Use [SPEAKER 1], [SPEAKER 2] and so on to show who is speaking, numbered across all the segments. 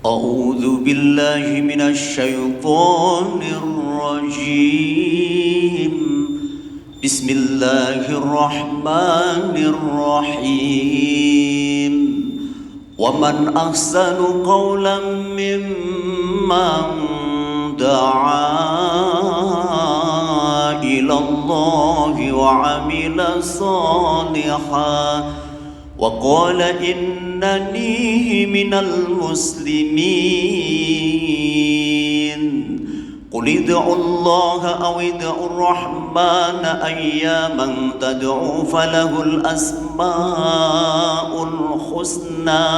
[SPEAKER 1] أعوذ بالله من الشيطان الرجيم. بسم الله الرحمن الرحيم. ومن أحسن قولا ممن دعا إلى الله وعمل صالحا وقال إنني من المسلمين. قل ادعوا الله أو ادعوا الرحمن أياما تدعوا فله الأسماء الحسنى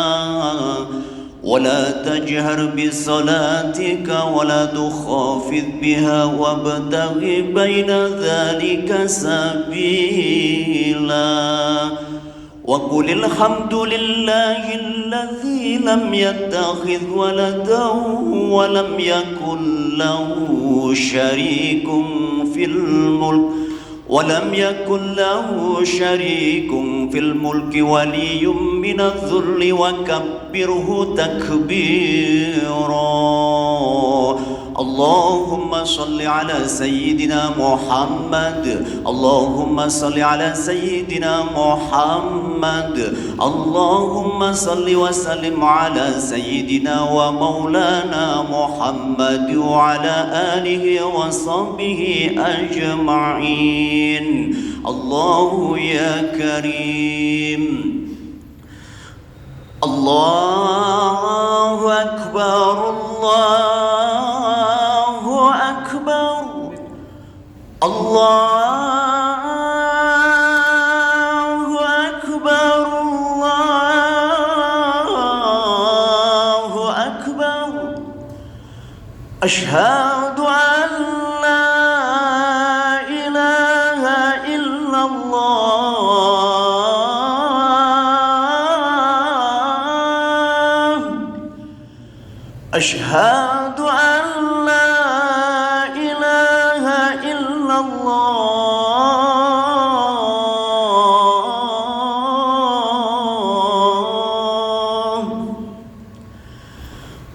[SPEAKER 1] ولا تجهر بصلاتك ولا تخافت بها وابتغ بين ذلك سبيلا وقل الحمد لله الذي لم يتخذ ولدا ولم يكن له شريك في الملك ولي من الذل وكبره تكبيرا. اللهم صل على سيدنا محمد. اللهم صل على سيدنا محمد. اللهم صل وسلم على سيدنا ومولانا محمد وعلى آله وصحبه أجمعين. الله يا كريم. الله أكبر. الله أكبر. الله أكبر. الله أكبر. أشهد أن لا إله إلا الله. أشهد أن لا إله إلا الله.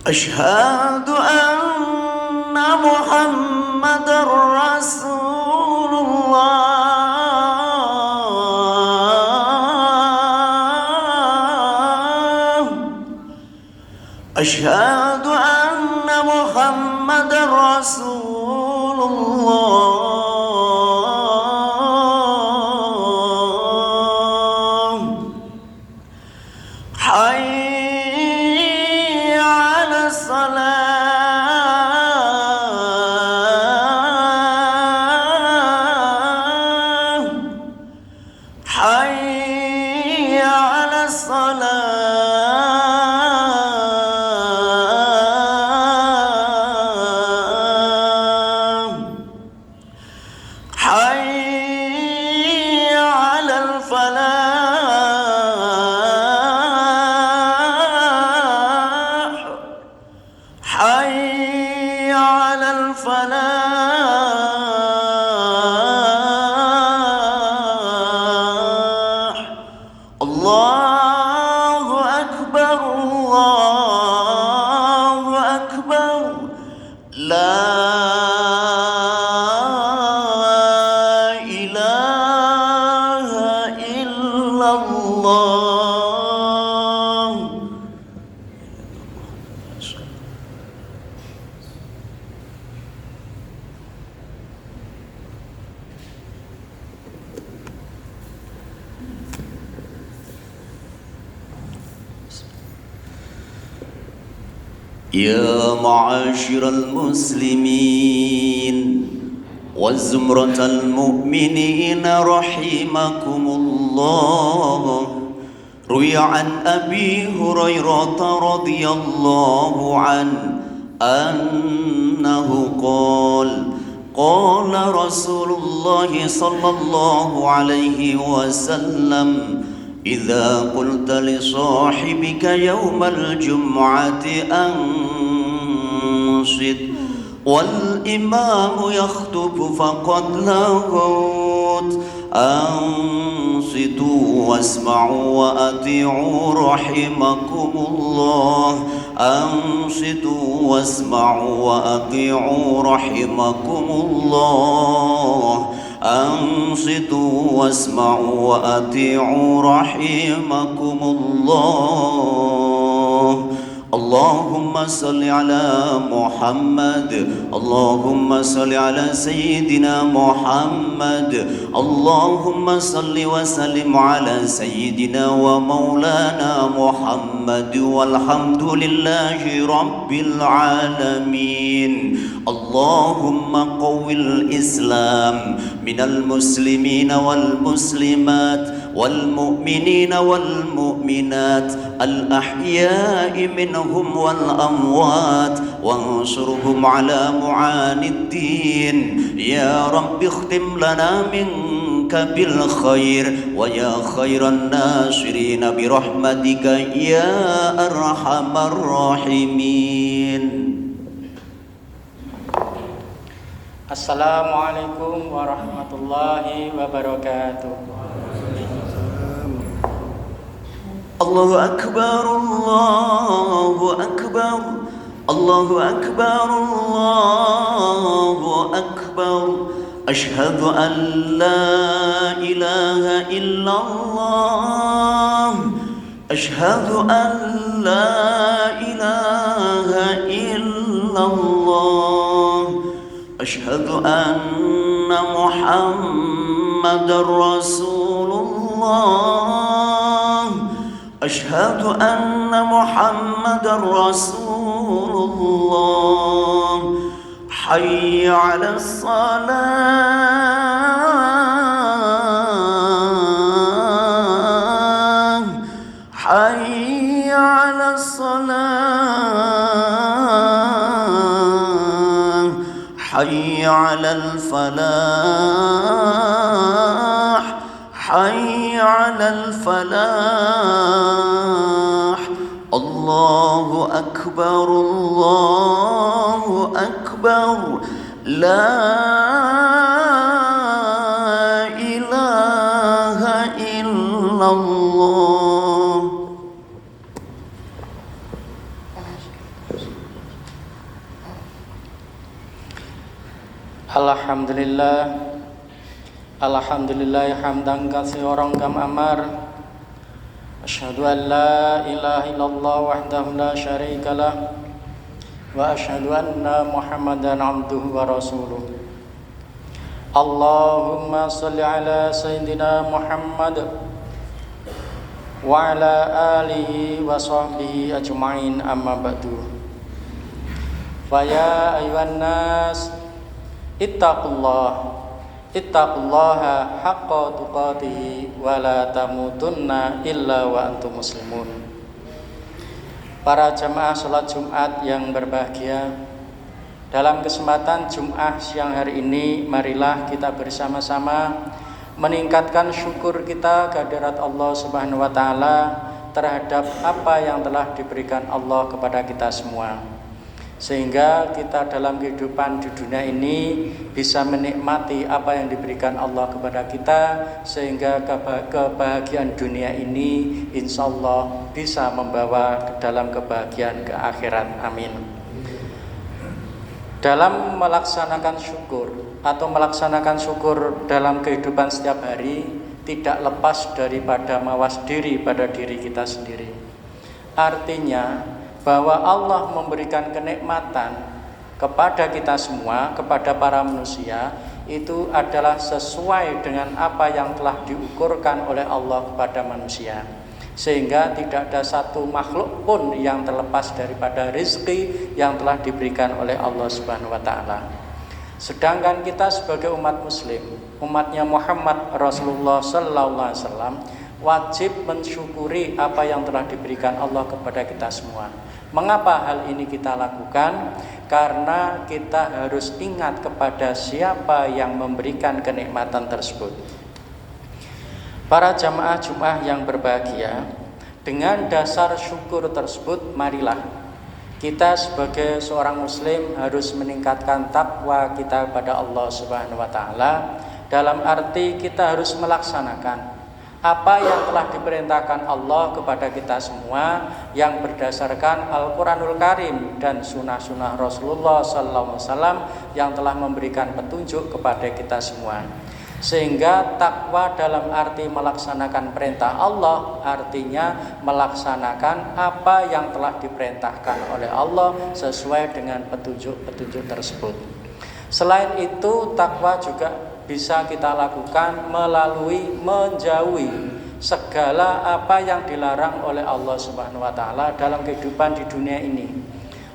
[SPEAKER 1] أشهد أن محمدًا رسول الله. أشهد أن محمدًا رسول الله. حي على الصلاة. حي على الصلاة. حي على الفلاح. حي على الفلاح. الله أكبر. الله أكبر. لا إله إلا الله. يا معاشر المسلمين وزمرة المؤمنين رحمكم الله. روي عن أبي هريرة رضي الله عنه أنه قال قال رسول الله صلى الله عليه وسلم إذا قلت لصاحبك يوم الجمعة أنصت والإمام يخطب فقد لغوت أنصت أنصتوا واسمعوا وأطيعوا رحمكم الله. أنصتوا واسمعوا وأطيعوا رحمكم الله. أنصتوا واسمعوا وأطيعوا رحمكم الله. اللهم صل على محمد. اللهم صل على سيدنا محمد. اللهم صل وسلم على سيدنا ومولانا محمد والحمد لله رب العالمين. اللهم قو الإسلام من المسلمين والمسلمات والمؤمنين والمؤمنات الأحياء منهم والأموات وانصرهم على معاني الدين. يا رب اختم لنا منك بالخير ويا خير الناصرين برحمتك يا أرحم الراحمين.
[SPEAKER 2] Assalamualaikum warahmatullahi wabarakatuh.
[SPEAKER 1] الله أكبر الله أكبر الله أكبر الله أكبر. أشهد أن لا إله إلا الله. أشهد أن لا إله إلا الله. أشهد أن محمد رسول الله. أشهد أن محمد رسول الله. حي على الصلاة. حي على الصلاة. حي على الفلاح. حي على الفلاح. الله أكبر الله أكبر. لا إله إلا الله.
[SPEAKER 2] Alhamdulillah. Alhamdulillah hamdan katsiran kama amar. Asyhadu an la ilaha illallah wahdahu la syarikalah wa asyhadu anna Muhammadan abduhu wa rasuluh. Allahumma shalli ala sayyidina Muhammad wa ala alihi wa sahbihi ajma'in, amma ba'du. Fa ya ayyuhan nas ittaqullaha haqqa tuqatih wa la tamutunna illa wa antum muslimun. Para jamaah salat Jumat yang berbahagia, dalam kesempatan Jumat siang hari ini, marilah kita bersama-sama meningkatkan syukur kita kehadirat Allah Subhanahu wa taala terhadap apa yang telah diberikan Allah kepada kita semua, sehingga kita dalam kehidupan di dunia ini bisa menikmati apa yang diberikan Allah kepada kita, sehingga kebahagiaan dunia ini insya Allah bisa membawa ke dalam kebahagiaan ke akhirat. Amin. Dalam melaksanakan syukur atau melaksanakan syukur dalam kehidupan setiap hari tidak lepas daripada mawas diri pada diri kita sendiri. Artinya bahwa Allah memberikan kenikmatan kepada kita semua, kepada para manusia, itu adalah sesuai dengan apa yang telah diukurkan oleh Allah kepada manusia, sehingga tidak ada satu makhluk pun yang terlepas daripada rezeki yang telah diberikan oleh Allah Subhanahu wa taala. Sedangkan kita sebagai umat muslim, umatnya Muhammad Rasulullah sallallahu alaihi wasallam, wajib mensyukuri apa yang telah diberikan Allah kepada kita semua. Mengapa hal ini kita lakukan? Karena kita harus ingat kepada siapa yang memberikan kenikmatan tersebut. Para jamaah Jumat yang berbahagia, dengan dasar syukur tersebut, marilah kita sebagai seorang muslim harus meningkatkan takwa kita pada Allah Subhanahu wa taala, dalam arti kita harus melaksanakan apa yang telah diperintahkan Allah kepada kita semua yang berdasarkan Al-Quranul Karim dan sunnah-sunnah Rasulullah SAW yang telah memberikan petunjuk kepada kita semua. Sehingga takwa dalam arti melaksanakan perintah Allah artinya melaksanakan apa yang telah diperintahkan oleh Allah sesuai dengan petunjuk-petunjuk tersebut. Selain itu, takwa juga bisa kita lakukan melalui menjauhi segala apa yang dilarang oleh Allah Subhanahu wa taala dalam kehidupan di dunia ini.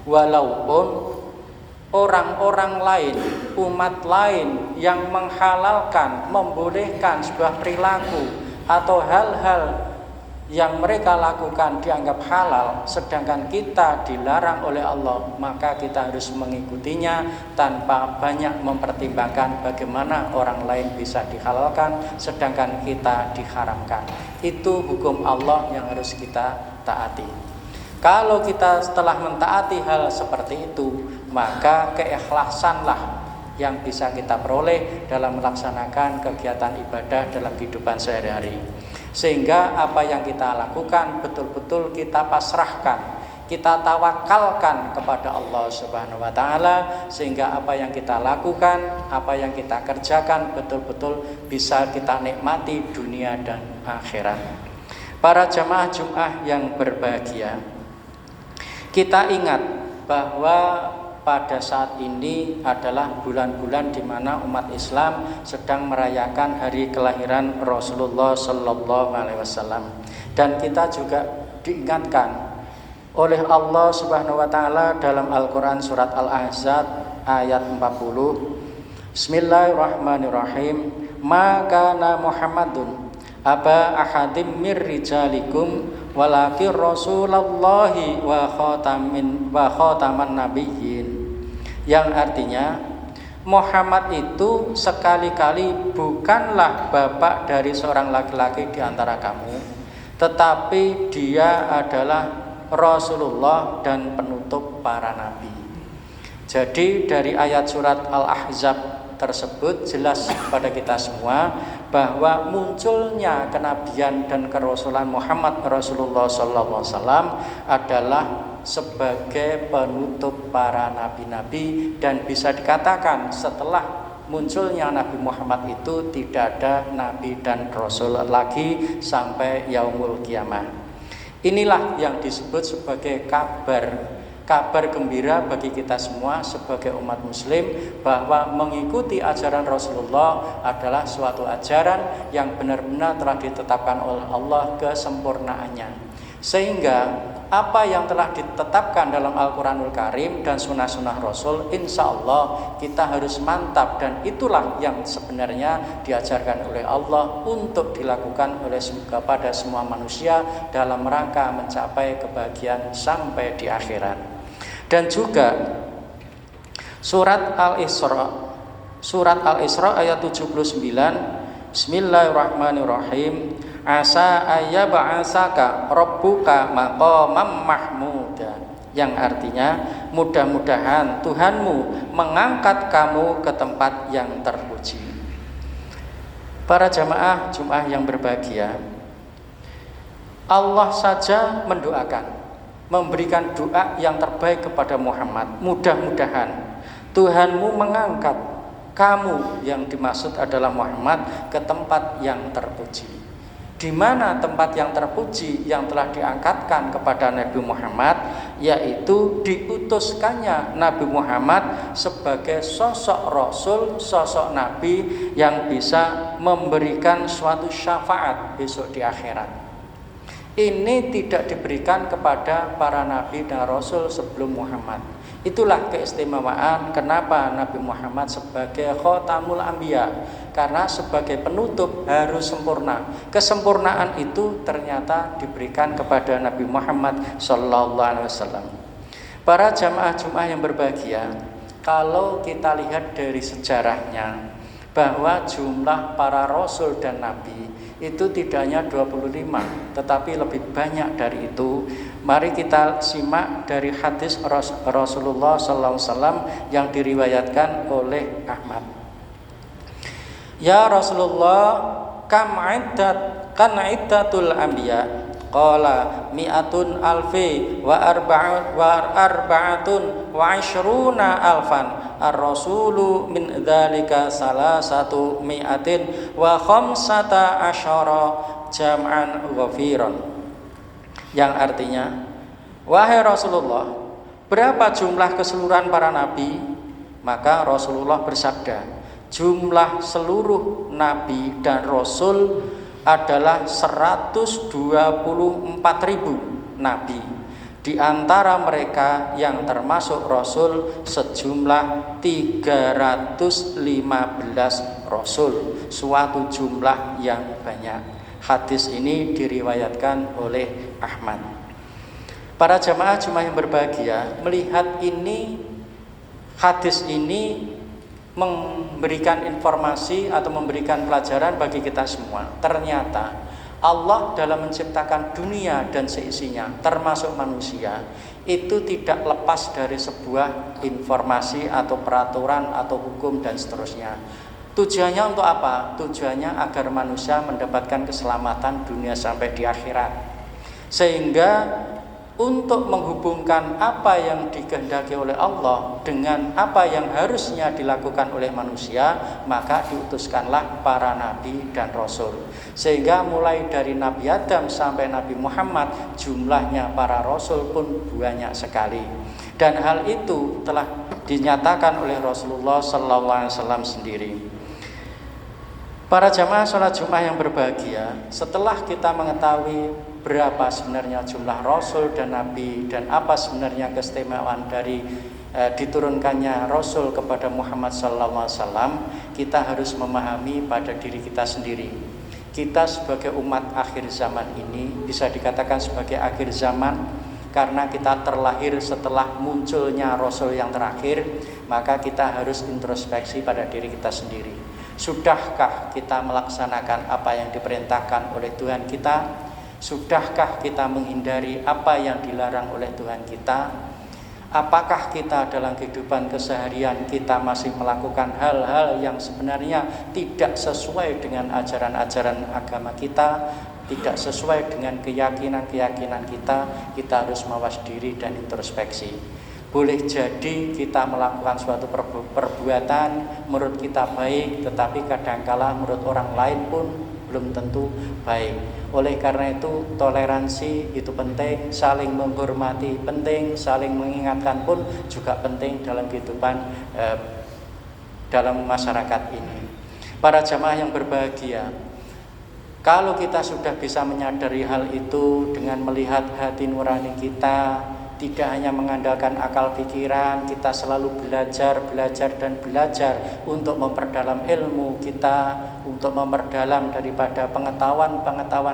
[SPEAKER 2] Walaupun orang-orang lain, umat lain yang menghalalkan, membolehkan sebuah perilaku atau hal-hal yang mereka lakukan dianggap halal, sedangkan kita dilarang oleh Allah, maka kita harus mengikutinya tanpa banyak mempertimbangkan bagaimana orang lain bisa dihalalkan sedangkan kita diharamkan. Itu hukum Allah yang harus kita taati. Kalau kita setelah mentaati hal seperti itu, maka keikhlasanlah yang bisa kita peroleh dalam melaksanakan kegiatan ibadah dalam kehidupan sehari-hari. Sehingga apa yang kita lakukan betul-betul kita pasrahkan, kita tawakalkan kepada Allah Subhanahu wa taala, sehingga apa yang kita lakukan, apa yang kita kerjakan betul-betul bisa kita nikmati dunia dan akhirat. Para jamaah Jumat yang berbahagia, kita ingat bahwa pada saat ini adalah bulan-bulan di mana umat Islam sedang merayakan hari kelahiran Rasulullah Sallallahu Alaihi Wasallam, dan kita juga diingatkan oleh Allah Subhanahu Wa Taala dalam Al-Quran surat Al-Ahzab ayat 40. Bismillahirrahmanirrahim. Maka Muhammadun aba ahadim mir rijalikum walakin Rasulullahi wa khataman nabiyyin, yang artinya Muhammad itu sekali-kali bukanlah bapak dari seorang laki-laki di antara kamu, tetapi dia adalah Rasulullah dan penutup para nabi. Jadi dari ayat surat Al-Ahzab tersebut jelas kepada kita semua bahwa munculnya kenabian dan kerasulan Muhammad Rasulullah SAW adalah sebagai penutup para nabi-nabi, dan bisa dikatakan setelah munculnya Nabi Muhammad itu tidak ada nabi dan rasul lagi sampai yaumul kiamah. Inilah yang disebut sebagai kabar gembira bagi kita semua sebagai umat muslim, bahwa mengikuti ajaran Rasulullah adalah suatu ajaran yang benar-benar telah ditetapkan oleh Allah kesempurnaannya. Sehingga apa yang telah ditetapkan dalam Al-Quranul Karim dan sunnah-sunnah Rasul, insya Allah kita harus mantap, dan itulah yang sebenarnya diajarkan oleh Allah untuk dilakukan oleh kepada semua manusia dalam rangka mencapai kebahagiaan sampai di akhirat. Dan juga surat Al-Isra ayat 79, Bismillahirrahmanirrahim. Asa ayyab'asaka rabbuka maqamam mahmuda, yang artinya mudah-mudahan Tuhanmu mengangkat kamu ke tempat yang terpuji. Para jamaah Jumat yang berbahagia, Allah saja mendoakan, memberikan doa yang terbaik kepada Muhammad. Mudah-mudahan Tuhanmu mengangkat kamu, yang dimaksud adalah Muhammad, ke tempat yang terpuji. Di mana tempat yang terpuji yang telah diangkatkan kepada Nabi Muhammad, yaitu diutuskannya Nabi Muhammad sebagai sosok Rasul, sosok Nabi yang bisa memberikan suatu syafaat besok di akhirat. Ini tidak diberikan kepada para nabi dan rasul sebelum Muhammad. Itulah keistimewaan kenapa Nabi Muhammad sebagai khotamul anbiya, karena sebagai penutup harus sempurna. Kesempurnaan itu ternyata diberikan kepada Nabi Muhammad SAW. Para jamaah Jumat yang berbahagia, kalau kita lihat dari sejarahnya, bahwa jumlah para rasul dan nabi itu tidak hanya 25, tetapi lebih banyak dari itu. Mari kita simak dari hadis Rasulullah SAW yang diriwayatkan oleh Ahmad. Ya Rasulullah, kam iddat kan iddatul anbiya qala mi'atun alfi wa arba'atun wa ishruna alfan ar-rasulu min dzalika salasatu mi'atin wa khamsata asyara jam'an ghafiran, yang artinya, wahai Rasulullah, berapa jumlah keseluruhan para nabi? Maka Rasulullah bersabda, jumlah seluruh nabi dan rasul adalah 124.000 nabi. Di antara mereka yang termasuk rasul sejumlah 315 rasul, suatu jumlah yang banyak. Hadis ini diriwayatkan oleh Ahmad. Para jamaah Jumat yang berbahagia, melihat ini, hadis ini memberikan informasi atau memberikan pelajaran bagi kita semua. Ternyata Allah dalam menciptakan dunia dan seisinya, termasuk manusia, itu tidak lepas dari sebuah informasi atau peraturan atau hukum dan seterusnya. Tujuannya untuk apa? Tujuannya agar manusia mendapatkan keselamatan dunia sampai di akhirat. Sehingga untuk menghubungkan apa yang dikehendaki oleh Allah dengan apa yang harusnya dilakukan oleh manusia, maka diutuskanlah para nabi dan rasul. Sehingga mulai dari Nabi Adam sampai Nabi Muhammad, jumlahnya para rasul pun banyak sekali. Dan hal itu telah dinyatakan oleh Rasulullah SAW sendiri. Para jamaah sholat Jumat yang berbahagia, setelah kita mengetahui berapa sebenarnya jumlah Rasul dan Nabi dan apa sebenarnya keistimewaan dari diturunkannya Rasul kepada Muhammad SAW, kita harus memahami pada diri kita sendiri. Kita sebagai umat akhir zaman ini bisa dikatakan sebagai akhir zaman karena kita terlahir setelah munculnya Rasul yang terakhir, maka kita harus introspeksi pada diri kita sendiri. Sudahkah kita melaksanakan apa yang diperintahkan oleh Tuhan kita? Sudahkah kita menghindari apa yang dilarang oleh Tuhan kita? Apakah kita dalam kehidupan keseharian kita masih melakukan hal-hal yang sebenarnya tidak sesuai dengan ajaran-ajaran agama kita, tidak sesuai dengan keyakinan-keyakinan kita? Kita harus mawas diri dan introspeksi. Boleh jadi kita melakukan suatu perbuatan menurut kita baik, tetapi kadangkala menurut orang lain pun belum tentu baik. Oleh karena itu toleransi itu penting, saling menghormati penting, saling mengingatkan pun juga penting dalam kehidupan dalam masyarakat ini. Para jamaah yang berbahagia, kalau kita sudah bisa menyadari hal itu dengan melihat hati nurani kita, tidak hanya mengandalkan akal pikiran, kita selalu belajar untuk memperdalam ilmu kita, untuk memperdalam daripada pengetahuan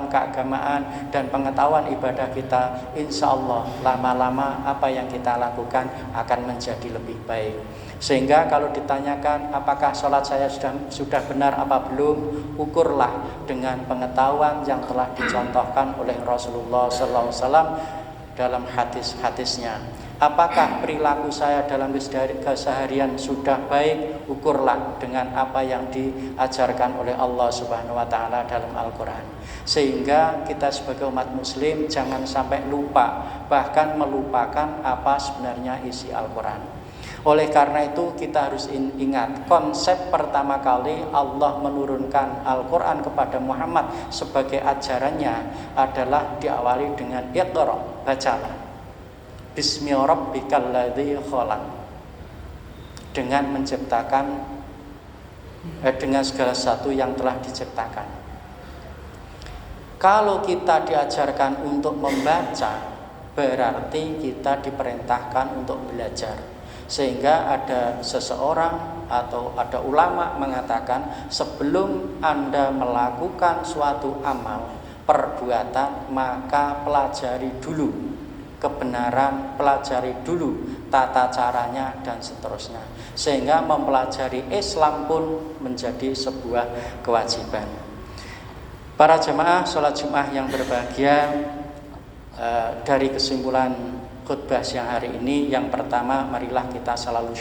[SPEAKER 2] keagamaan dan pengetahuan ibadah kita. Insya Allah lama-lama apa yang kita lakukan akan menjadi lebih baik. Sehingga kalau ditanyakan apakah sholat saya sudah benar apa belum, ukurlah dengan pengetahuan yang telah dicontohkan oleh Rasulullah SAW dalam hadis-hadisnya. Apakah perilaku saya dalam keseharian sudah baik? Ukurlah dengan apa yang diajarkan oleh Allah Subhanahu wa taala dalam Al-Qur'an. Sehingga kita sebagai umat muslim jangan sampai lupa, bahkan melupakan apa sebenarnya isi Al-Qur'an. Oleh karena itu kita harus ingat, konsep pertama kali Allah menurunkan Al-Quran kepada Muhammad sebagai ajarannya adalah diawali dengan Iqra, bacalah Bismi rabbikal ladzi khalaq, dengan menciptakan dengan segala sesuatu yang telah diciptakan. Kalau kita diajarkan untuk membaca, berarti kita diperintahkan untuk belajar. Sehingga ada seseorang atau ada ulama mengatakan, sebelum Anda melakukan suatu amal, perbuatan, maka pelajari dulu kebenaran, pelajari dulu tata caranya dan seterusnya. Sehingga mempelajari Islam pun menjadi sebuah kewajiban. Para jemaah sholat Jumat yang berbahagia, dari kesimpulan khutbah siang hari ini, yang pertama, marilah kita selalu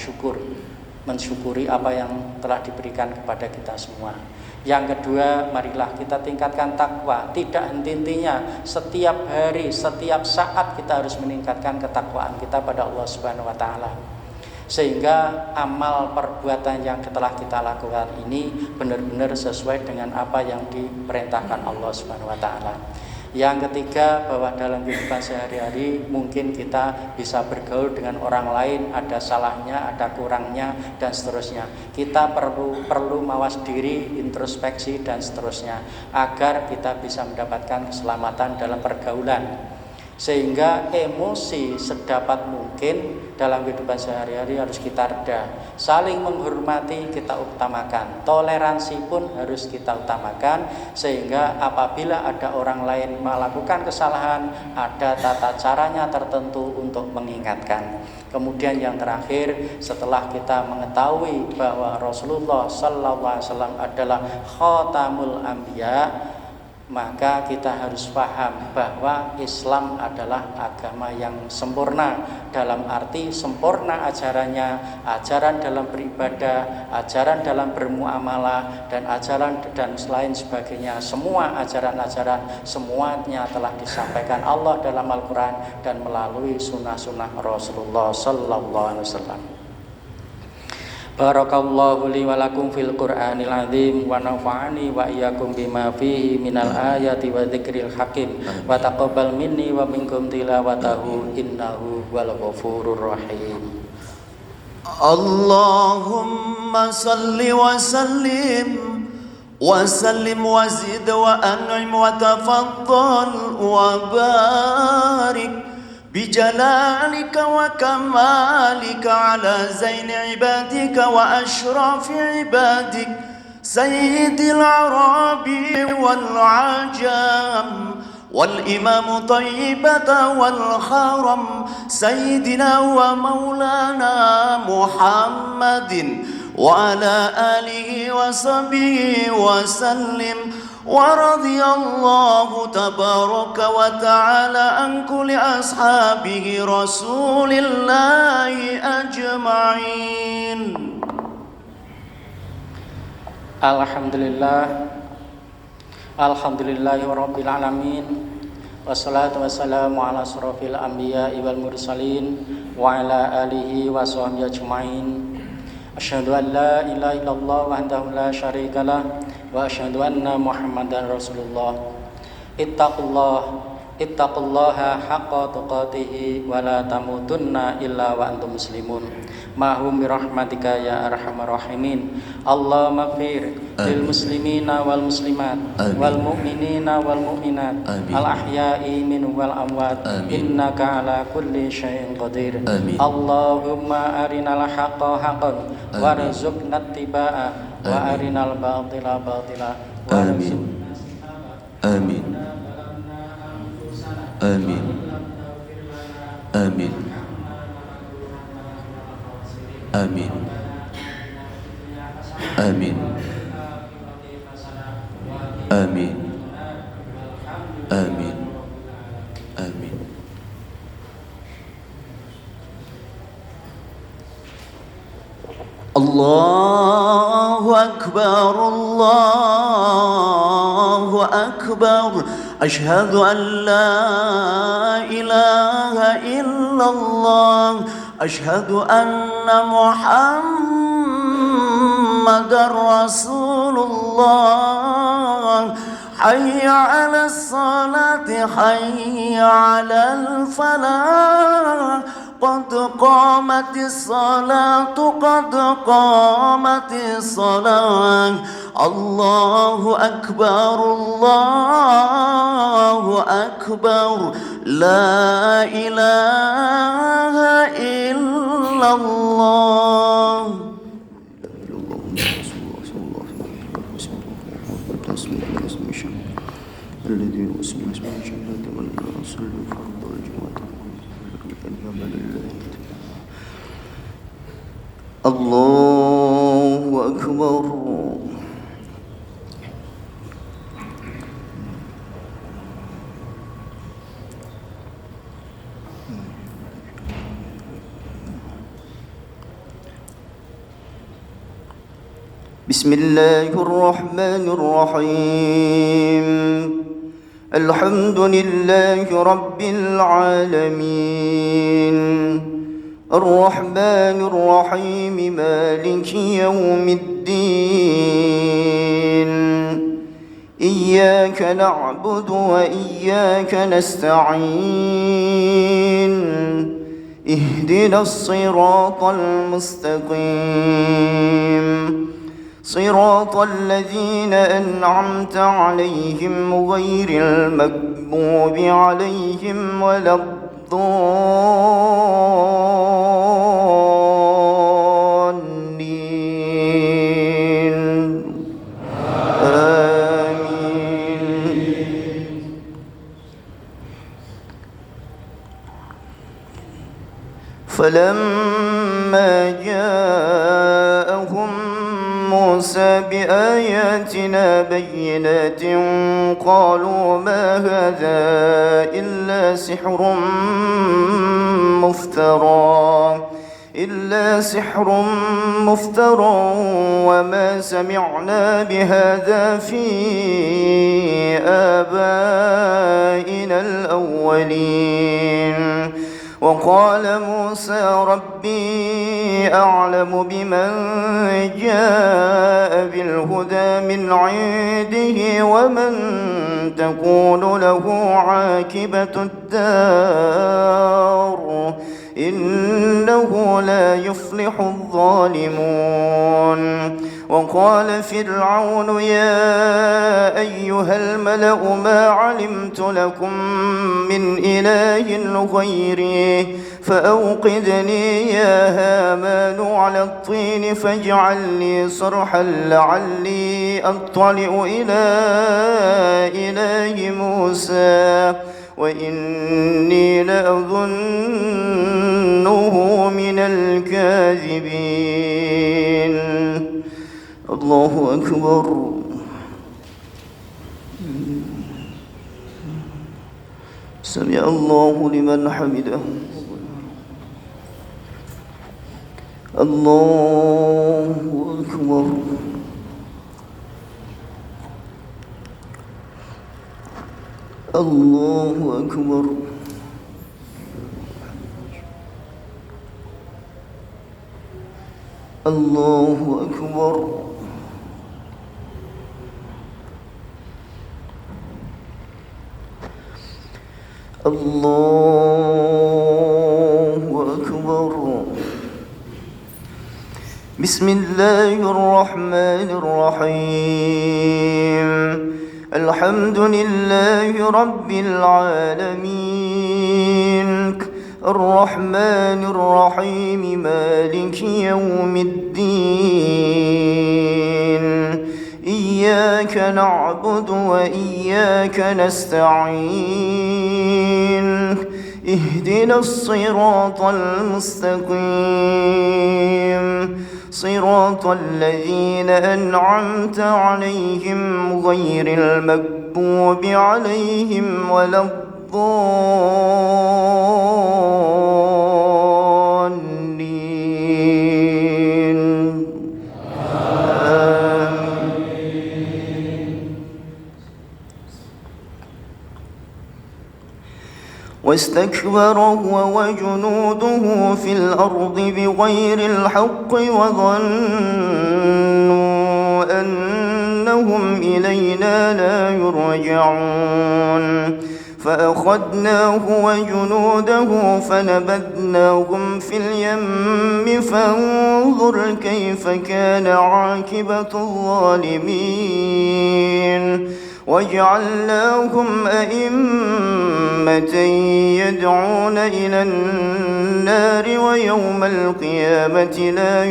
[SPEAKER 2] mensyukuri apa yang telah diberikan kepada kita semua. Yang kedua, marilah kita tingkatkan takwa. Tidak henti-hentinya, setiap hari, setiap saat kita harus meningkatkan ketakwaan kita pada Allah Subhanahu wa taala. Sehingga amal perbuatan yang telah kita lakukan ini benar-benar sesuai dengan apa yang diperintahkan Allah Subhanahu wa taala. Yang ketiga, bahwa dalam kehidupan sehari-hari mungkin kita bisa bergaul dengan orang lain, ada salahnya, ada kurangnya, dan seterusnya. Kita perlu mawas diri, introspeksi, dan seterusnya, agar kita bisa mendapatkan keselamatan dalam pergaulan. Sehingga emosi sedapat mungkin dalam kehidupan sehari-hari harus kita reda. Saling menghormati kita utamakan, toleransi pun harus kita utamakan. Sehingga apabila ada orang lain melakukan kesalahan, ada tata caranya tertentu untuk mengingatkan. Kemudian yang terakhir, setelah kita mengetahui bahwa Rasulullah SAW adalah khatamul anbiya, maka kita harus paham bahwa Islam adalah agama yang sempurna. Dalam arti sempurna ajarannya, ajaran dalam beribadah, ajaran dalam bermuamalah, dan ajaran dan lain sebagainya. Semua ajaran-ajaran semuanya telah disampaikan Allah dalam Al-Quran dan melalui sunnah-sunnah Rasulullah Sallallahu Alaihi Wasallam. Barakallahu li wa lakum fil Qur'anil azim wa nafa'ani wa iyyakum bima fihi minal ayati wa dzikril hakim wa taqabbal minni wa minkum tilawatahu innahu wal ghafurur rahim.
[SPEAKER 1] Allahumma salli wa sallim wa zid wa an'im wa tafaddal wa barik بجلالك وكمالك على زين عبادك وأشرف عبادك سيد العرب والعجم والإمام طيبة والخرم سيدنا ومولانا محمد وعلى آله وصحبه وسلم ورضي الله تبارك وتعالى عن كل أصحابه رسول الله أجمعين.
[SPEAKER 2] Alhamdulillahi rabbil alamin. Wassalatu wassalamu ala asrofil anbiya'i wal mursalin wa ala alihi wa sahbihi ajma'in. Asyhadu an la ilaha illallah wahdahu la syarikalah wa asyhadu anna Muhammadan Rasulullah. Ittaqullaha haqqa tuqatih wa la tamutunna illa wa antum muslimun. Mahum birahmatika ya arhamar rahimin. Allahumma ighfir lil muslimina wal muslimat wal mu'minina wal mu'minat al ahya'i minhum wal amwat innaka ala kulli syai'in qadir. Allahumma arinal haqqa haqqan warzuqna ittiba'ah wa arinal batila batila warzuqna istijabah.
[SPEAKER 1] Amin. Amin. Amin. Amin. Amin. Amin. Amin. Amin. Allahu Akbar, Allahu Akbar. Asyhadu an la ilaha illallah. Asyhadu anna Muhammadar Rasulullah. Hayya 'alas salati, hayya 'alal falah. قد قامت الصلاة قد قامت الصلاة. الله أكبر الله أكبر لا إله إلا الله. Allahu Akbar. بسم الله الرحمن الرحيم الحمد لله رب العالمين الرحمن الرحيم مالك يوم الدين إياك نعبد وإياك نستعين اهدنا الصراط المستقيم صراط الذين أنعمت عليهم غير المغضوب عليهم ولا الضالين آمين. فلما جاءهم موسى بآياتنا بينات قالوا ما هذا إلا سحر مفترى وما سمعنا بهذا في آبائنا الأولين. وقال موسى ربي أعلم بمن جاء بالهدى من عنده ومن تكون له عاقبة الدار إنه لا يفلح الظالمون. وقال فرعون يا أيها الملأ ما علمت لكم من إله غيري فأوقدني يا هامان على الطين فاجعل لي صرحا لعلي أطلع إلى إله موسى وإني لأظنه من الكاذبين. الله أكبر. سمع الله لمن حمده. الله أكبر. الله أكبر. الله أكبر. الله أكبر. بسم الله الرحمن الرحيم الحمد لله رب العالمين الرحمن الرحيم مالك يوم الدين إياك نعبد وإياك نستعين اهدنا الصراط المستقيم صراط الذين أنعمت عليهم غير المغضوب عليهم ولا الضالين. واستكبر هو وجنوده في الأرض بغير الحق وظنوا أنهم إلينا لا يرجعون فأخذناه وجنوده فنبذناهم في اليم فانظر كيف كان عاقبة الظالمين. وجعلناهم أئمة يدعون إلى النار ويوم القيامة لا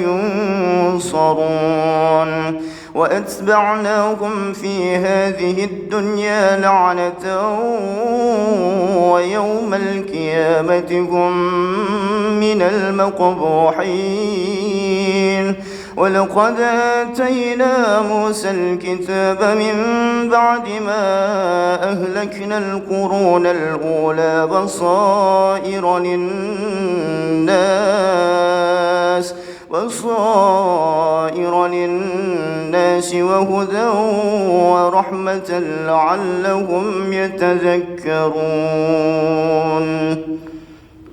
[SPEAKER 1] ينصرون. وأتبعناهم في هذه الدنيا لعنة ويوم القيامة هم من المقبوحين. ولقد آتينا موسى الكتاب من بعد ما أهلكنا القرون الأولى بصائر للناس بصائر للناس وهدى ورحمة لعلهم يتذكرون.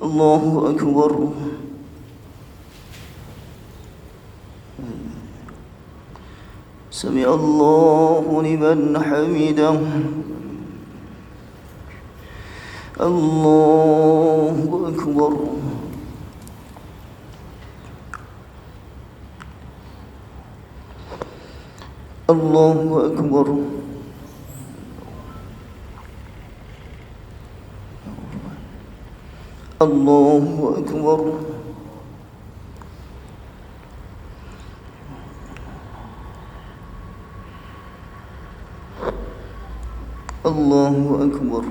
[SPEAKER 1] الله أكبر. سمع الله لمن حمده. الله أكبر. الله أكبر. الله أكبر. الله أكبر.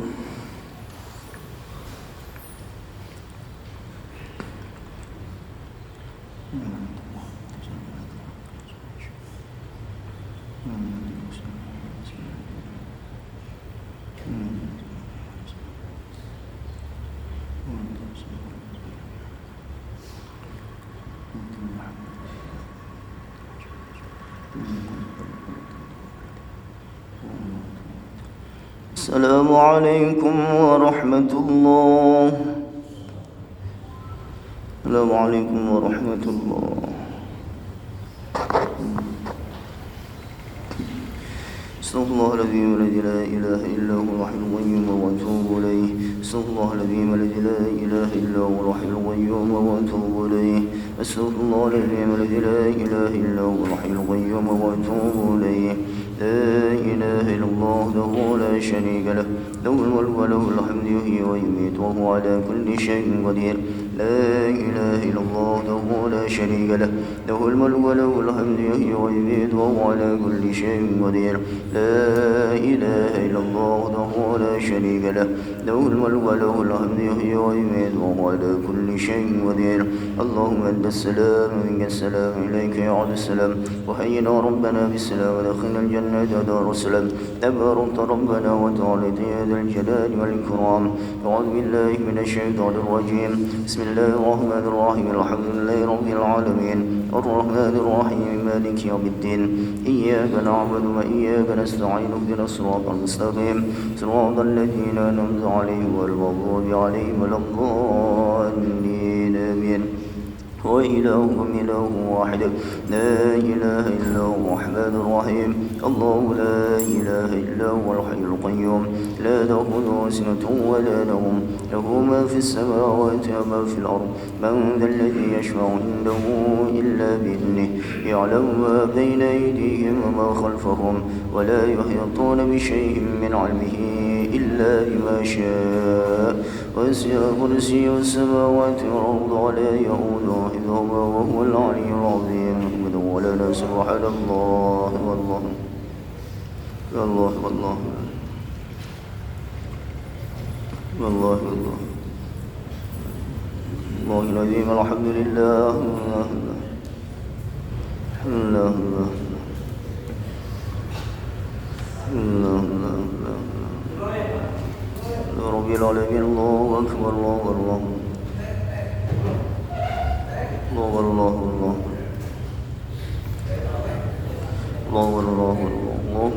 [SPEAKER 1] السلام عليكم ورحمة الله. السلام عليكم ورحمة الله. استغفر الله العظيم الذي لا إله إلا هو الحي القيوم وأتوب إليه. استغفر الله العظيم الذي لا إله إلا هو الحي القيوم وأتوب إليه. استغفر الله العظيم الذي لا إله إلا هو الحي القيوم وأتوب إليه. لا إله إلا الله وحده لا شريك له، له الملك وله الحمد يحيي ويميت وهو على كل شيء قدير. لا إله إلا الله وحده لا شريك له، له الملك وله الحمد يحيي ويميت وهو على كل شيء قدير. لا إله إلا الله وحده لا شريك له، له الملك وله الحمد يحيي ويميت وهو على كل شيء قدير. اللهم أنت السلام ومنك السلام، إليك يعود السلام. وحينا ربنا بالسلام ودخلنا الجنة دار السلام. تباركت ربنا وتعاليت يا ذا الجلال والإكرام. أعوذ بالله من الشيطان الرجيم. بسم الله الرحمن الرحيم. الحمد لله رب العالمين الرحمن الرحيم مالك يوم الدين. إياك نعبد وإياك نستعين اهدنا الصراط المستقيم صراط الذين أنعمت عليهم غير المغضوب عليهم ولا الضالين آمين. وإلهكم إله واحد لا إله إلا هو الرحمن الرحيم. الله لا إله إلا هو الحي القيوم لا تأخذه سنة ولا نوم، له ما في السماوات وما في الأرض. من ذا الذي يشفع عنده إلا بإذنه، يعلم ما بين أيديهم وما خلفهم، ولا يحيطون بشيء من علمه إلا بما شاء. وسع كرسيه السماوات والأرض ولا يؤوده حفظهما وهو العلي العظيم. ولنا سبحان الله والله والله والله والله والله الله العظيم. الحمد لله. الله الله الله الله رب العالمين. الله أكبر. الله الله الله الله الله الله الله الله